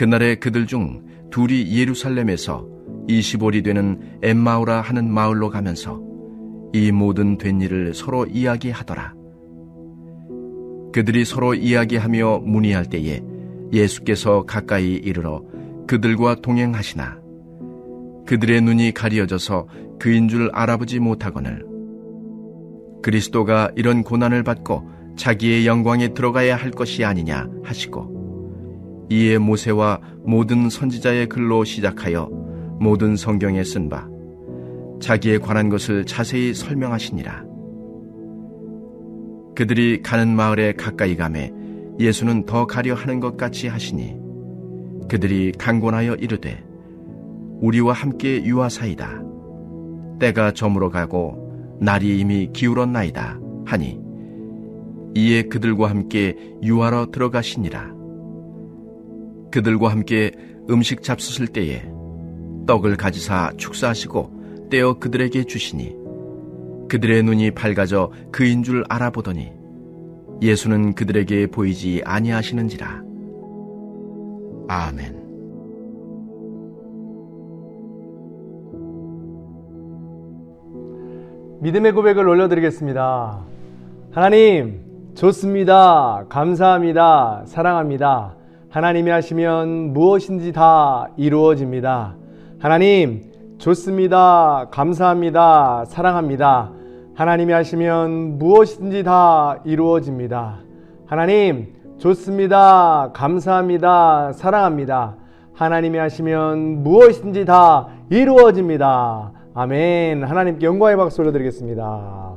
그날에 그들 중 둘이 예루살렘에서 20올이 되는 엠마오라 하는 마을로 가면서 이 모든 된 일을 서로 이야기하더라. 그들이 서로 이야기하며 문의할 때에 예수께서 가까이 이르러 그들과 동행하시나 그들의 눈이 가리어져서 그인 줄 알아보지 못하거늘 그리스도가 이런 고난을 받고 자기의 영광에 들어가야 할 것이 아니냐 하시고 이에 모세와 모든 선지자의 글로 시작하여 모든 성경에 쓴 바 자기에 관한 것을 자세히 설명하시니라. 그들이 가는 마을에 가까이 가매 예수는 더 가려 하는 것 같이 하시니 그들이 강권하여 이르되 우리와 함께 유하사이다. 때가 저물어 가고 날이 이미 기울었나이다 하니 이에 그들과 함께 유하러 들어가시니라. 그들과 함께 음식 잡수실 때에 떡을 가지사 축사하시고 떼어 그들에게 주시니 그들의 눈이 밝아져 그인 줄 알아보더니 예수는 그들에게 보이지 아니하시는지라. 아멘. 믿음의 고백을 올려드리겠습니다. 하나님, 좋습니다. 감사합니다. 사랑합니다. 하나님이 하시면 무엇인지 다 이루어집니다. 하나님, 좋습니다. 감사합니다. 사랑합니다. 하나님이 하시면 무엇이든지 다 이루어집니다. 하나님, 좋습니다. 감사합니다. 사랑합니다. 하나님이 하시면 무엇이든지 다 이루어집니다. 아멘. 하나님께 영광의 박수 올려드리겠습니다.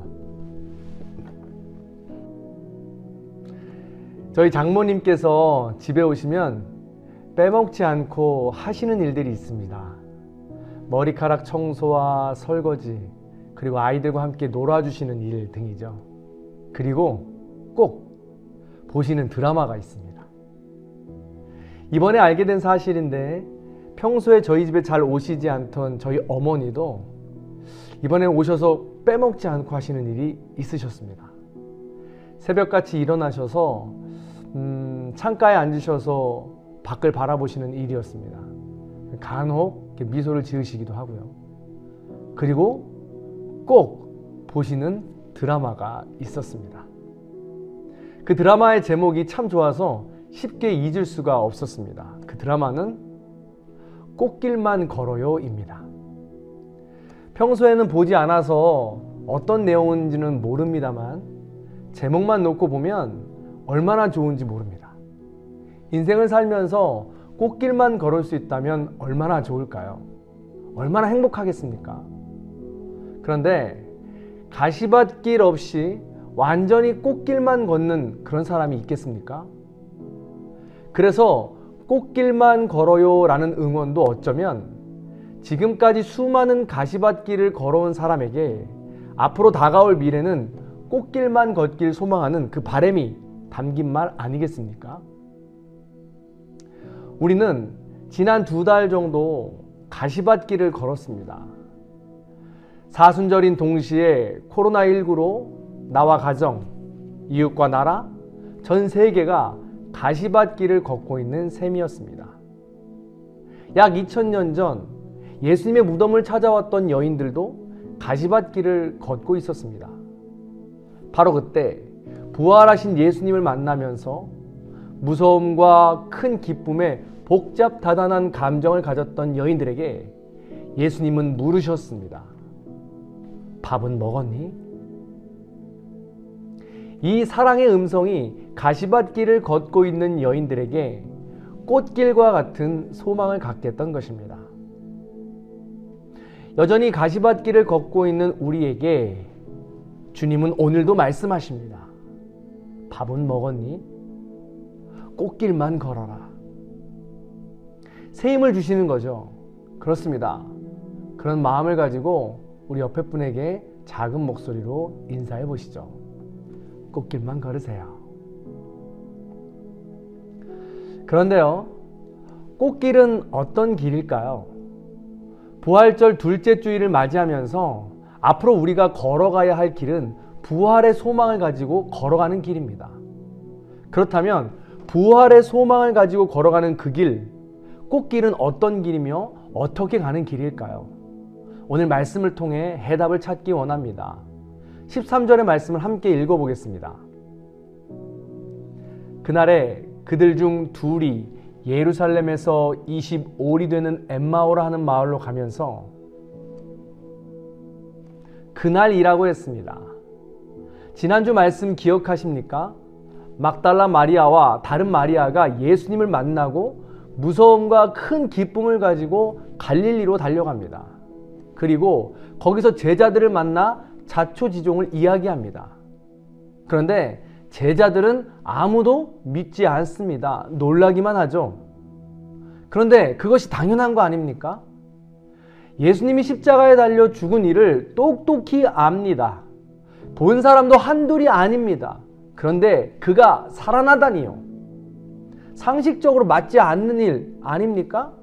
저희 장모님께서 집에 오시면 빼먹지 않고 하시는 일들이 있습니다. 머리카락 청소와 설거지, 그리고 아이들과 함께 놀아주시는 일 등이죠. 그리고 꼭 보시는 드라마가 있습니다. 이번에 알게 된 사실인데 평소에 저희 집에 잘 오시지 않던 저희 어머니도 이번에 오셔서 빼먹지 않고 하시는 일이 있으셨습니다. 새벽같이 일어나셔서 창가에 앉으셔서 밖을 바라보시는 일이었습니다. 간혹 미소를 지으시기도 하고요. 그리고 꼭 보시는 드라마가 있었습니다. 그 드라마의 제목이 참 좋아서 쉽게 잊을 수가 없었습니다. 그 드라마는 꽃길만 걸어요입니다. 평소에는 보지 않아서 어떤 내용인지는 모릅니다만 제목만 놓고 보면 얼마나 좋은지 모릅니다. 인생을 살면서 꽃길만 걸을 수 있다면 얼마나 좋을까요? 얼마나 행복하겠습니까? 그런데 가시밭길 없이 완전히 꽃길만 걷는 그런 사람이 있겠습니까? 그래서 꽃길만 걸어요 라는 응원도 어쩌면 지금까지 수많은 가시밭길을 걸어온 사람에게 앞으로 다가올 미래는 꽃길만 걷길 소망하는 그 바람이 담긴 말 아니겠습니까? 우리는 지난 2달 정도 가시밭길을 걸었습니다. 사순절인 동시에 코로나19로 나와 가정, 이웃과 나라, 전 세계가 가시밭길을 걷고 있는 셈이었습니다. 약 2000년 전 예수님의 무덤을 찾아왔던 여인들도 가시밭길을 걷고 있었습니다. 바로 그때 부활하신 예수님을 만나면서 무서움과 큰 기쁨에 복잡다단한 감정을 가졌던 여인들에게 예수님은 물으셨습니다. 밥은 먹었니? 이 사랑의 음성이 가시밭길을 걷고 있는 여인들에게 꽃길과 같은 소망을 갖게 했던 것입니다. 여전히 가시밭길을 걷고 있는 우리에게 주님은 오늘도 말씀하십니다. 밥은 먹었니? 꽃길만 걸어라. 새 힘을 주시는 거죠. 그렇습니다. 그런 마음을 가지고 우리 옆에 분에게 작은 목소리로 인사해 보시죠. 꽃길만 걸으세요. 그런데요, 꽃길은 어떤 길일까요? 부활절 둘째 주일을 맞이하면서 앞으로 우리가 걸어가야 할 길은 부활의 소망을 가지고 걸어가는 길입니다. 그렇다면 부활의 소망을 가지고 걸어가는 그 길, 꽃길은 어떤 길이며 어떻게 가는 길일까요? 오늘 말씀을 통해 해답을 찾기 원합니다. 13절의 말씀을 함께 읽어보겠습니다. 그날에 그들 중 둘이 예루살렘에서 25里 되는 엠마오라 하는 마을로 가면서 그날이라고 했습니다. 지난주 말씀 기억하십니까? 막달라 마리아와 다른 마리아가 예수님을 만나고 무서움과 큰 기쁨을 가지고 갈릴리로 달려갑니다. 그리고 거기서 제자들을 만나 자초지종을 이야기합니다. 그런데 제자들은 아무도 믿지 않습니다. 놀라기만 하죠. 그런데 그것이 당연한 거 아닙니까? 예수님이 십자가에 달려 죽은 일을 똑똑히 압니다. 본 사람도 한둘이 아닙니다. 그런데 그가 살아나다니요. 상식적으로 맞지 않는 일 아닙니까?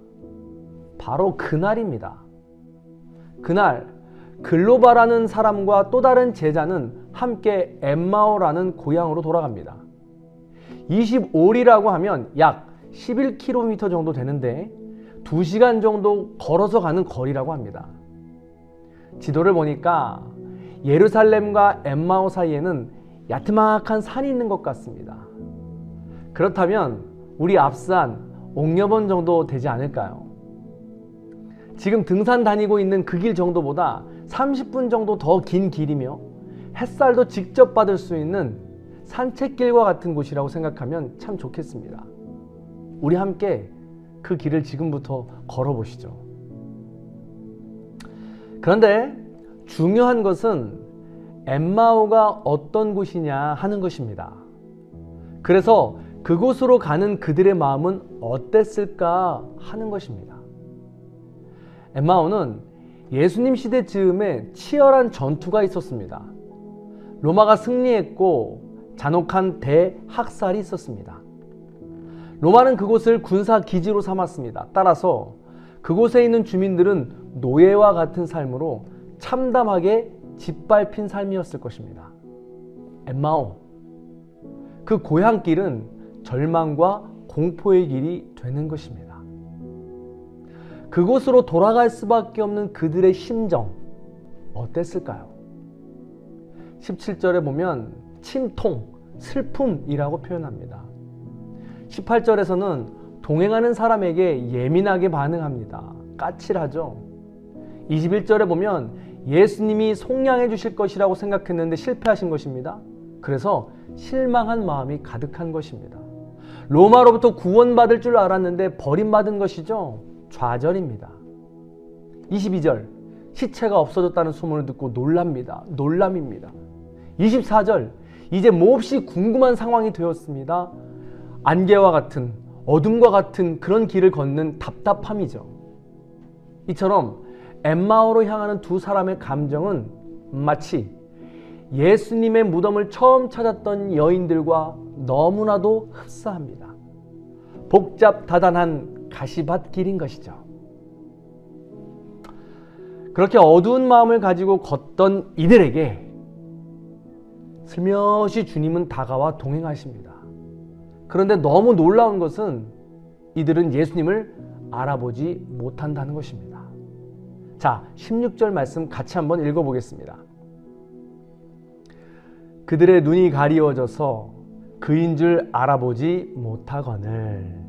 바로 그날입니다. 그날 글로바라는 사람과 또 다른 제자는 함께 엠마오라는 고향으로 돌아갑니다. 25리라고 하면 약 11km 정도 되는데 2시간 정도 걸어서 가는 거리라고 합니다. 지도를 보니까 예루살렘과 엠마오 사이에는 야트막한 산이 있는 것 같습니다. 그렇다면 우리 앞산 옥녀번 정도 되지 않을까요? 지금 등산 다니고 있는 그 길 정도보다 30분 정도 더 긴 길이며 햇살도 직접 받을 수 있는 산책길과 같은 곳이라고 생각하면 참 좋겠습니다. 우리 함께 그 길을 지금부터 걸어보시죠. 그런데 중요한 것은 엠마오가 어떤 곳이냐 하는 것입니다. 그래서 그곳으로 가는 그들의 마음은 어땠을까 하는 것입니다. 엠마오는 예수님 시대 즈음에 치열한 전투가 있었습니다. 로마가 승리했고 잔혹한 대학살이 있었습니다. 로마는 그곳을 군사 기지로 삼았습니다. 따라서 그곳에 있는 주민들은 노예와 같은 삶으로 참담하게 짓밟힌 삶이었을 것입니다. 엠마오, 그 고향길은 절망과 공포의 길이 되는 것입니다. 그곳으로 돌아갈 수밖에 없는 그들의 심정 어땠을까요? 17절에 보면 침통, 슬픔이라고 표현합니다. 18절에서는 동행하는 사람에게 예민하게 반응합니다. 까칠하죠. 21절에 보면 예수님이 속량해 주실 것이라고 생각했는데 실패하신 것입니다. 그래서 실망한 마음이 가득한 것입니다. 로마로부터 구원받을 줄 알았는데 버림받은 것이죠. 좌절입니다. 22절, 시체가 없어졌다는 소문을 듣고 놀랍니다. 놀람입니다. 24절, 이제 몹시 궁금한 상황이 되었습니다. 안개와 같은, 어둠과 같은 그런 길을 걷는 답답함이죠. 이처럼 엠마오로 향하는 두 사람의 감정은 마치 예수님의 무덤을 처음 찾았던 여인들과 너무나도 흡사합니다. 복잡다단한 가시밭길인 것이죠. 그렇게 어두운 마음을 가지고 걷던 이들에게 슬며시 주님은 다가와 동행하십니다. 그런데 너무 놀라운 것은 이들은 예수님을 알아보지 못한다는 것입니다. 자, 16절 말씀 같이 한번 읽어보겠습니다. 그들의 눈이 가리워져서 그인 줄 알아보지 못하거늘.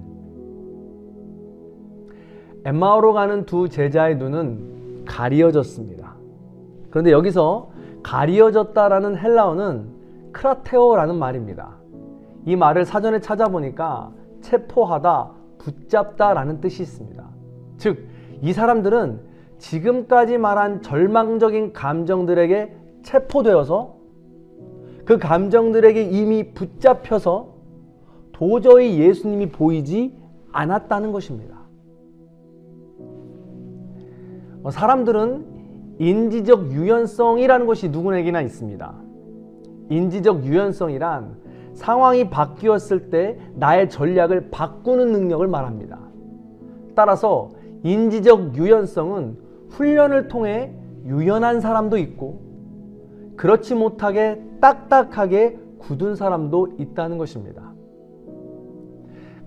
엠마오로 가는 두 제자의 눈은 가리워졌습니다. 그런데 여기서 가리워졌다라는 헬라어는 크라테오라는 말입니다. 이 말을 사전에 찾아보니까 체포하다, 붙잡다라는 뜻이 있습니다. 즉, 이 사람들은 지금까지 말한 절망적인 감정들에게 체포되어서 그 감정들에게 이미 붙잡혀서 도저히 예수님이 보이지 않았다는 것입니다. 사람들은 인지적 유연성이라는 것이 누구에게나 있습니다. 인지적 유연성이란 상황이 바뀌었을 때 나의 전략을 바꾸는 능력을 말합니다. 따라서 인지적 유연성은 훈련을 통해 유연한 사람도 있고 그렇지 못하게 딱딱하게 굳은 사람도 있다는 것입니다.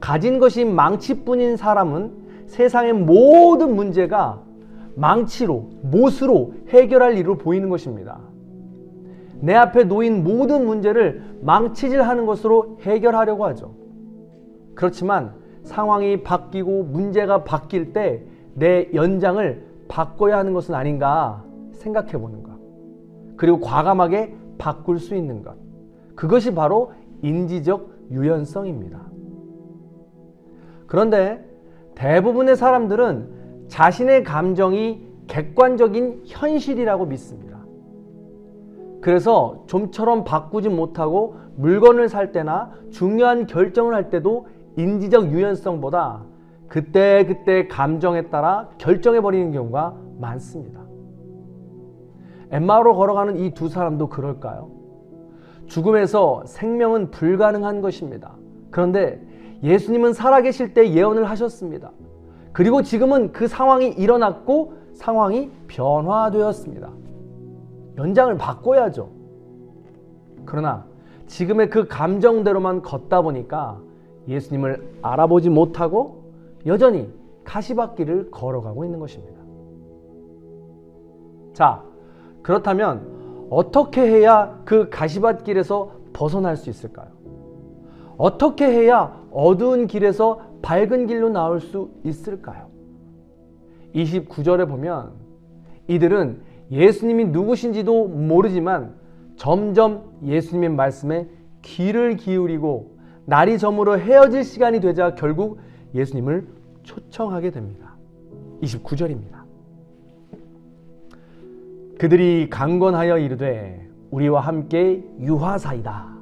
가진 것이 망치뿐인 사람은 세상의 모든 문제가 망치로, 못으로 해결할 일로 보이는 것입니다. 내 앞에 놓인 모든 문제를 망치질하는 것으로 해결하려고 하죠. 그렇지만 상황이 바뀌고 문제가 바뀔 때 내 연장을 바꿔야 하는 것은 아닌가 생각해 보는 것. 그리고 과감하게 바꿀 수 있는 것. 그것이 바로 인지적 유연성입니다. 그런데 대부분의 사람들은 자신의 감정이 객관적인 현실이라고 믿습니다. 그래서 좀처럼 바꾸지 못하고 물건을 살 때나 중요한 결정을 할 때도 인지적 유연성보다 그때 감정에 따라 결정해버리는 경우가 많습니다. 엠마오로 걸어가는 이 두 사람도 그럴까요? 죽음에서 생명은 불가능한 것입니다. 그런데 예수님은 살아계실 때 예언을 하셨습니다. 그리고 지금은 그 상황이 일어났고 상황이 변화되었습니다. 연장을 바꿔야죠. 그러나 지금의 그 감정대로만 걷다 보니까 예수님을 알아보지 못하고 여전히 가시밭길을 걸어가고 있는 것입니다. 자, 그렇다면 어떻게 해야 그 가시밭길에서 벗어날 수 있을까요? 어떻게 해야 어두운 길에서 밝은 길로 나올 수 있을까요? 29절에 보면 이들은 예수님이 누구신지도 모르지만 점점 예수님의 말씀에 귀를 기울이고 날이 저물어 헤어질 시간이 되자 결국 예수님을 초청하게 됩니다. 29절입니다. 그들이 강권하여 이르되 우리와 함께 유하사이다.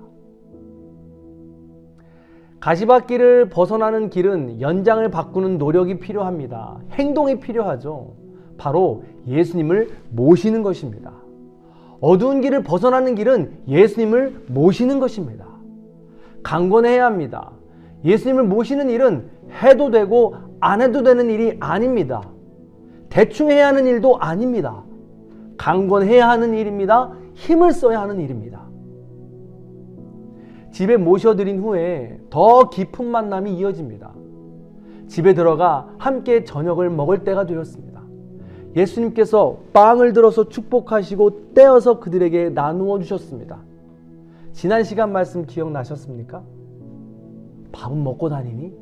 가시밭길을 벗어나는 길은 연장을 바꾸는 노력이 필요합니다. 행동이 필요하죠. 바로 예수님을 모시는 것입니다. 어두운 길을 벗어나는 길은 예수님을 모시는 것입니다. 강권해야 합니다. 예수님을 모시는 일은 해도 되고 안 해도 되는 일이 아닙니다. 대충 해야 하는 일도 아닙니다. 강권해야 하는 일입니다. 힘을 써야 하는 일입니다. 집에 모셔드린 후에 더 깊은 만남이 이어집니다. 집에 들어가 함께 저녁을 먹을 때가 되었습니다. 예수님께서 빵을 들어서 축복하시고 떼어서 그들에게 나누어 주셨습니다. 지난 시간 말씀 기억나셨습니까? 밥은 먹고 다니니?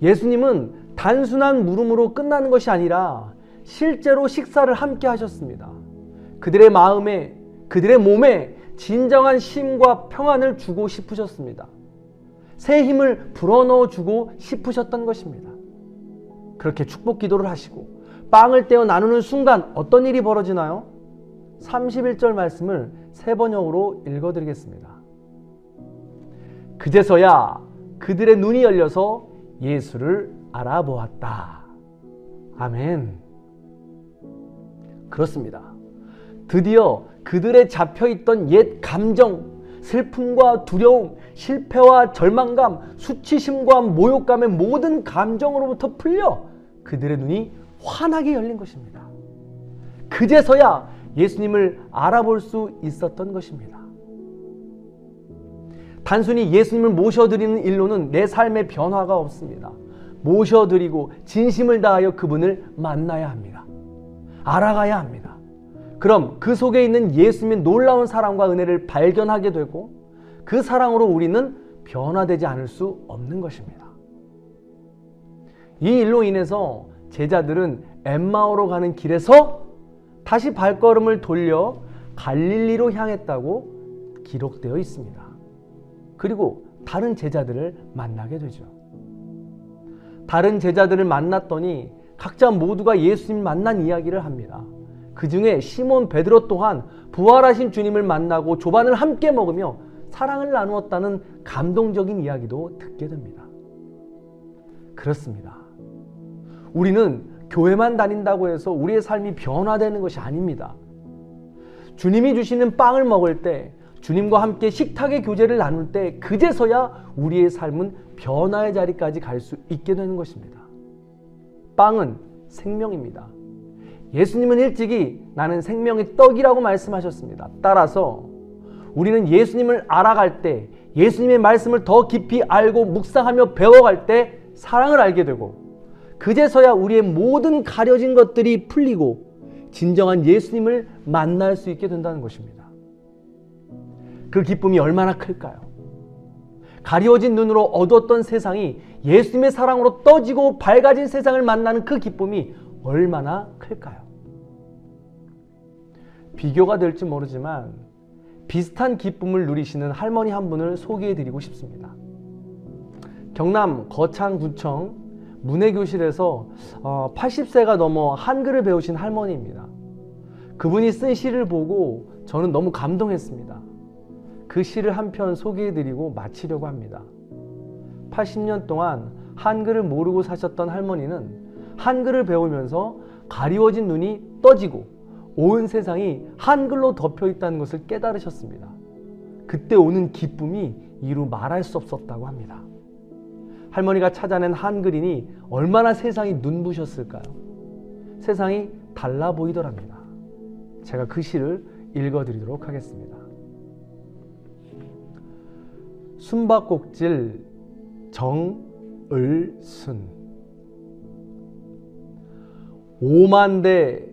예수님은 단순한 물음으로 끝나는 것이 아니라 실제로 식사를 함께 하셨습니다. 그들의 마음에, 그들의 몸에 진정한 쉼과 평안을 주고 싶으셨습니다. 새 힘을 불어넣어 주고 싶으셨던 것입니다. 그렇게 축복 기도를 하시고 빵을 떼어 나누는 순간 어떤 일이 벌어지나요? 31절 말씀을 세 번역으로 읽어드리겠습니다. 그제서야 그들의 눈이 열려서 예수를 알아보았다. 아멘. 그렇습니다. 드디어 그들의 잡혀있던 옛 감정, 슬픔과 두려움, 실패와 절망감, 수치심과 모욕감의 모든 감정으로부터 풀려 그들의 눈이 환하게 열린 것입니다. 그제서야 예수님을 알아볼 수 있었던 것입니다. 단순히 예수님을 모셔드리는 일로는 내 삶의 변화가 없습니다. 모셔드리고 진심을 다하여 그분을 만나야 합니다. 알아가야 합니다. 그럼 그 속에 있는 예수님의 놀라운 사랑과 은혜를 발견하게 되고 그 사랑으로 우리는 변화되지 않을 수 없는 것입니다. 이 일로 인해서 제자들은 엠마오로 가는 길에서 다시 발걸음을 돌려 갈릴리로 향했다고 기록되어 있습니다. 그리고 다른 제자들을 만나게 되죠. 다른 제자들을 만났더니 각자 모두가 예수님 만난 이야기를 합니다. 그 중에 시몬 베드로 또한 부활하신 주님을 만나고 조반을 함께 먹으며 사랑을 나누었다는 감동적인 이야기도 듣게 됩니다. 그렇습니다. 우리는 교회만 다닌다고 해서 우리의 삶이 변화되는 것이 아닙니다. 주님이 주시는 빵을 먹을 때, 주님과 함께 식탁의 교제를 나눌 때 그제서야 우리의 삶은 변화의 자리까지 갈 수 있게 되는 것입니다. 빵은 생명입니다. 예수님은 일찍이 나는 생명의 떡이라고 말씀하셨습니다. 따라서 우리는 예수님을 알아갈 때, 예수님의 말씀을 더 깊이 알고 묵상하며 배워갈 때 사랑을 알게 되고 그제서야 우리의 모든 가려진 것들이 풀리고 진정한 예수님을 만날 수 있게 된다는 것입니다. 그 기쁨이 얼마나 클까요? 가리워진 눈으로 어두웠던 세상이 예수님의 사랑으로 떠지고 밝아진 세상을 만나는 그 기쁨이 얼마나 클까요? 비교가 될지 모르지만 비슷한 기쁨을 누리시는 할머니 한 분을 소개해드리고 싶습니다. 경남 거창구청 문해교실에서 80세가 넘어 한글을 배우신 할머니입니다. 그분이 쓴 시를 보고 저는 너무 감동했습니다. 그 시를 한 편 소개해드리고 마치려고 합니다. 80년 동안 한글을 모르고 사셨던 할머니는 한글을 배우면서 가리워진 눈이 떠지고 온 세상이 한글로 덮여 있다는 것을 깨달으셨습니다. 그때 오는 기쁨이 이루 말할 수 없었다고 합니다. 할머니가 찾아낸 한글이니 얼마나 세상이 눈부셨을까요? 세상이 달라 보이더랍니다. 제가 그 시를 읽어드리도록 하겠습니다. 숨바꼭질 정을순 5만 대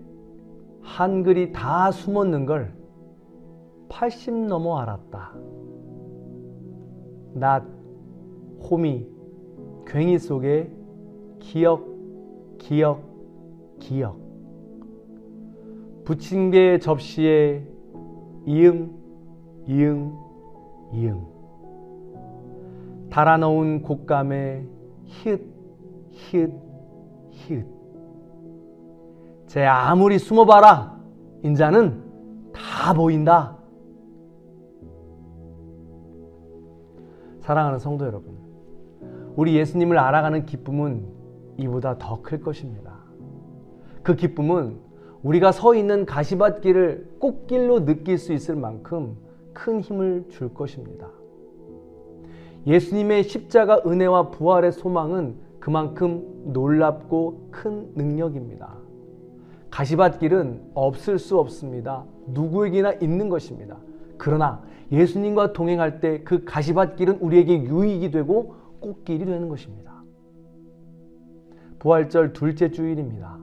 한글이 다 숨었는 걸 80 넘어 알았다. 낫, 호미, 괭이 속에 기억, 기억, 기억. 부침개 접시에 이응, 이응, 이응. 달아놓은 곶감에 히읗, 히읗, 히읗. 쟤 아무리 숨어봐라, 인자는 다 보인다. 사랑하는 성도 여러분, 우리 예수님을 알아가는 기쁨은 이보다 더 클 것입니다. 그 기쁨은 우리가 서 있는 가시밭길을 꽃길로 느낄 수 있을 만큼 큰 힘을 줄 것입니다. 예수님의 십자가 은혜와 부활의 소망은 그만큼 놀랍고 큰 능력입니다. 가시밭길은 없을 수 없습니다. 누구에게나 있는 것입니다. 그러나 예수님과 동행할 때 그 가시밭길은 우리에게 유익이 되고 꽃길이 되는 것입니다. 부활절 둘째 주일입니다.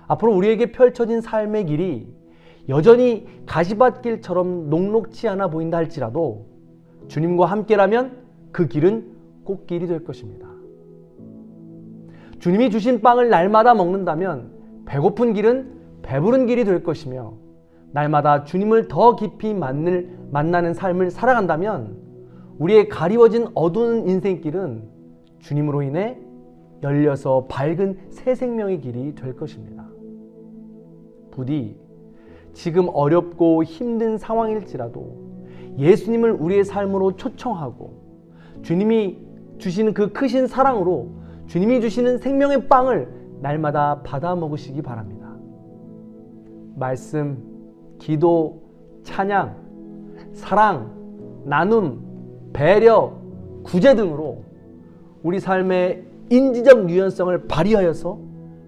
앞으로 우리에게 펼쳐진 삶의 길이 여전히 가시밭길처럼 녹록지 않아 보인다 할지라도 주님과 함께라면 그 길은 꽃길이 될 것입니다. 주님이 주신 빵을 날마다 먹는다면 배고픈 길은 배부른 길이 될 것이며, 날마다 주님을 더 깊이 만나는 삶을 살아간다면 우리의 가리워진 어두운 인생길은 주님으로 인해 열려서 밝은 새 생명의 길이 될 것입니다. 부디 지금 어렵고 힘든 상황일지라도 예수님을 우리의 삶으로 초청하고 주님이 주시는 그 크신 사랑으로 주님이 주시는 생명의 빵을 날마다 받아 먹으시기 바랍니다. 말씀, 기도, 찬양, 사랑, 나눔, 배려, 구제 등으로 우리 삶의 인지적 유연성을 발휘하여서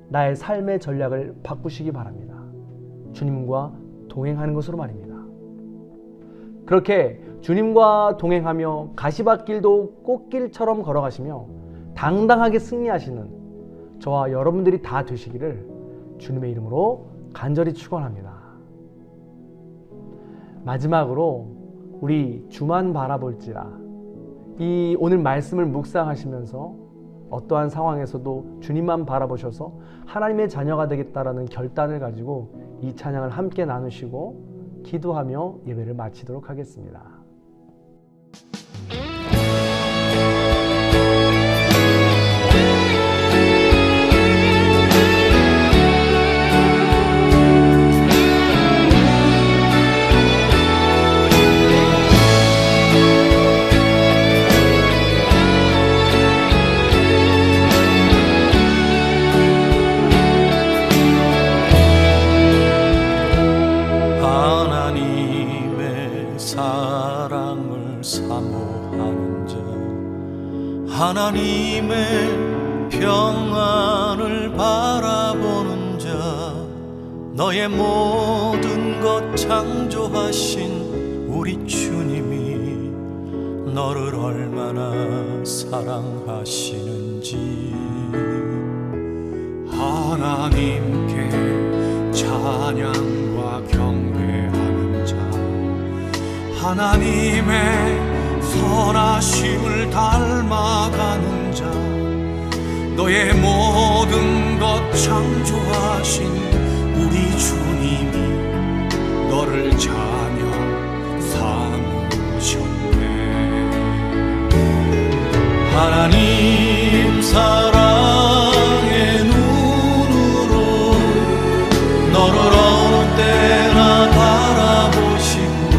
나의 삶의 전략을 바꾸시기 바랍니다. 주님과 동행하는 것으로 말입니다. 그렇게 주님과 동행하며 가시밭길도 꽃길처럼 걸어가시며 당당하게 승리하시는 저와 여러분들이 다 되시기를 주님의 이름으로 간절히 축원합니다. 마지막으로 우리 주만 바라볼지라, 이 오늘 말씀을 묵상하시면서 어떠한 상황에서도 주님만 바라보셔서 하나님의 자녀가 되겠다라는 결단을 가지고 이 찬양을 함께 나누시고 기도하며 예배를 마치도록 하겠습니다. 사랑을 사모하는 자, 하나님의 평안을 바라보는 자, 너의 모든 것 창조하신 우리 주님이 너를 얼마나 사랑하시는지 하나님께 찬양과 경배하는 자, 하나님의 선하심을 닮아가는 자, 너의 모든 것 창조하신 우리 주님이 너를 자녀 삼으셨네. 하나님 사랑의 눈으로 너를 어느 때나 바라보시고,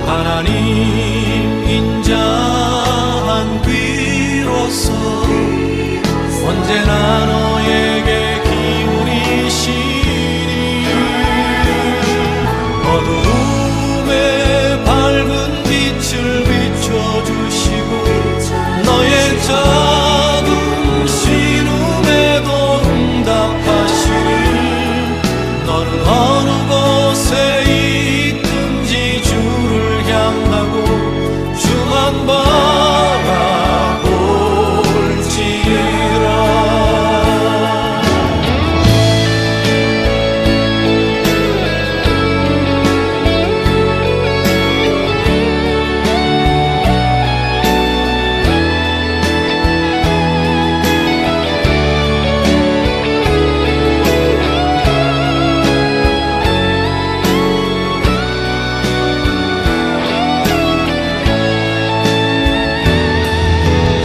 하나님 인자한 귀로서 언제나 너에게 기울이시니, 어두움에 밝은 빛을 비춰주시고, 너의 작은 신음에도 응답하시니, 너는 어느 곳에 있든지 주를 향하고 주만 바라볼지라.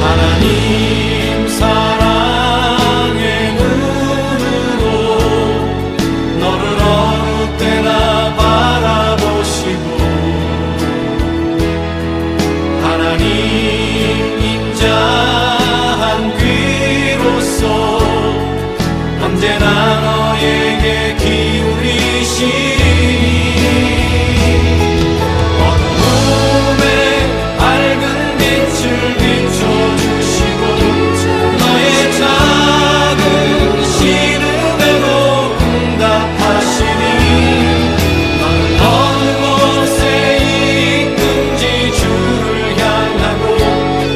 하나님 사랑의 눈으로 너를 어느 때나 바라보시고, 하나님 인자한 귀로서 언제나 너에게 기울이시니, 어두움에 밝은 빛을 비춰주시고, 너의 작은 신음에도 응답하시니, 너는 어느 곳에 있든지 주를 향하고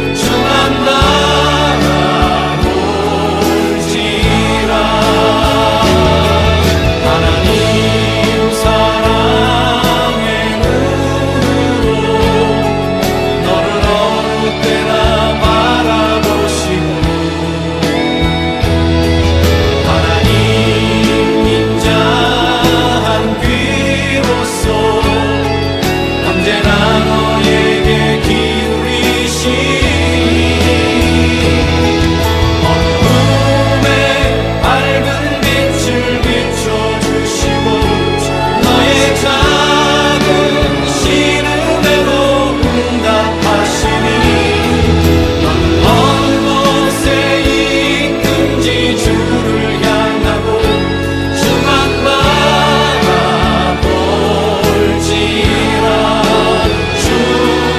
주만 바라볼지라. 하나님 사랑의 눈으로 너를 어느 때나 바라보시고, 하나님 인자한 귀로서 언제나 너에게 기울이시니, 어두움에 밝은 빛을 비춰주시고, 너의 작은 신음에도 응답하시니, 너는 어느 곳에 있든지 주를 향하고 주만 바라볼지라. 주만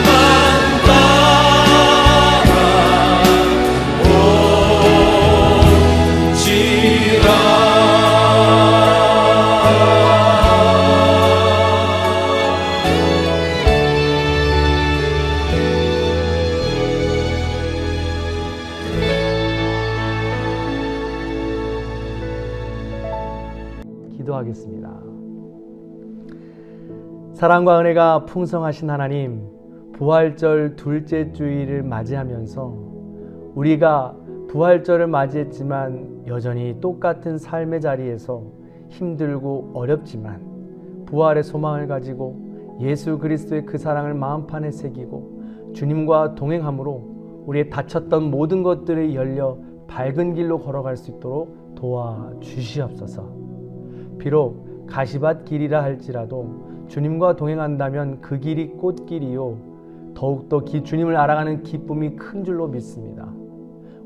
기도하겠습니다. 사랑과 은혜가 풍성하신 하나님, 부활절 둘째 주일을 맞이하면서 우리가 부활절을 맞이했지만 여전히 똑같은 삶의 자리에서 힘들고 어렵지만 부활의 소망을 가지고 예수 그리스도의 그 사랑을 마음판에 새기고 주님과 동행함으로 우리의 닫혔던 모든 것들이 열려 밝은 길로 걸어갈 수 있도록 도와주시옵소서. 비록 가시밭 길이라 할지라도 주님과 동행한다면 그 길이 꽃길이요 더욱더 주님을 알아가는 기쁨이 큰 줄로 믿습니다.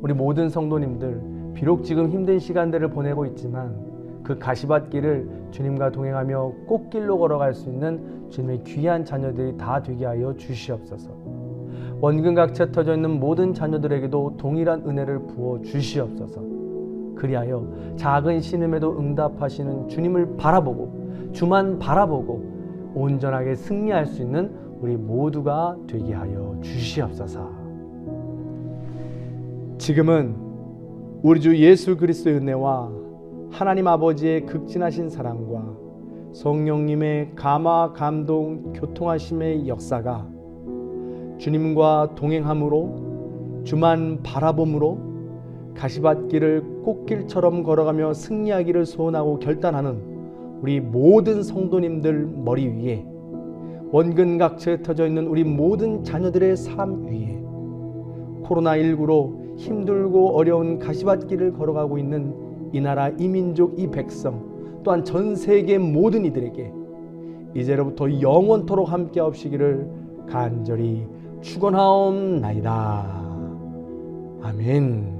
우리 모든 성도님들, 비록 지금 힘든 시간들을 보내고 있지만 그 가시밭 길을 주님과 동행하며 꽃길로 걸어갈 수 있는 주님의 귀한 자녀들이 다 되게 하여 주시옵소서. 원근각체 터져 있는 모든 자녀들에게도 동일한 은혜를 부어 주시옵소서. 그리하여 작은 신음에도 응답하시는 주님을 바라보고 주만 바라보고 온전하게 승리할 수 있는 우리 모두가 되게 하여 주시옵소서. 지금은 우리 주 예수 그리스도의 은혜와 하나님 아버지의 극진하신 사랑과 성령님의 감화, 감동, 교통하심의 역사가 주님과 동행함으로, 주만 바라봄으로 가시밭길을 꽃길처럼 걸어가며 승리하기를 소원하고 결단하는 우리 모든 성도님들 머리 위에, 원근각처에 흩어져 있는 우리 모든 자녀들의 삶 위에, 코로나19로 힘들고 어려운 가시밭길을 걸어가고 있는 이 나라, 이 민족, 이 백성, 또한 전 세계 모든 이들에게 이제로부터 영원토록 함께 하시기를 간절히 축원하옵나이다. 아멘.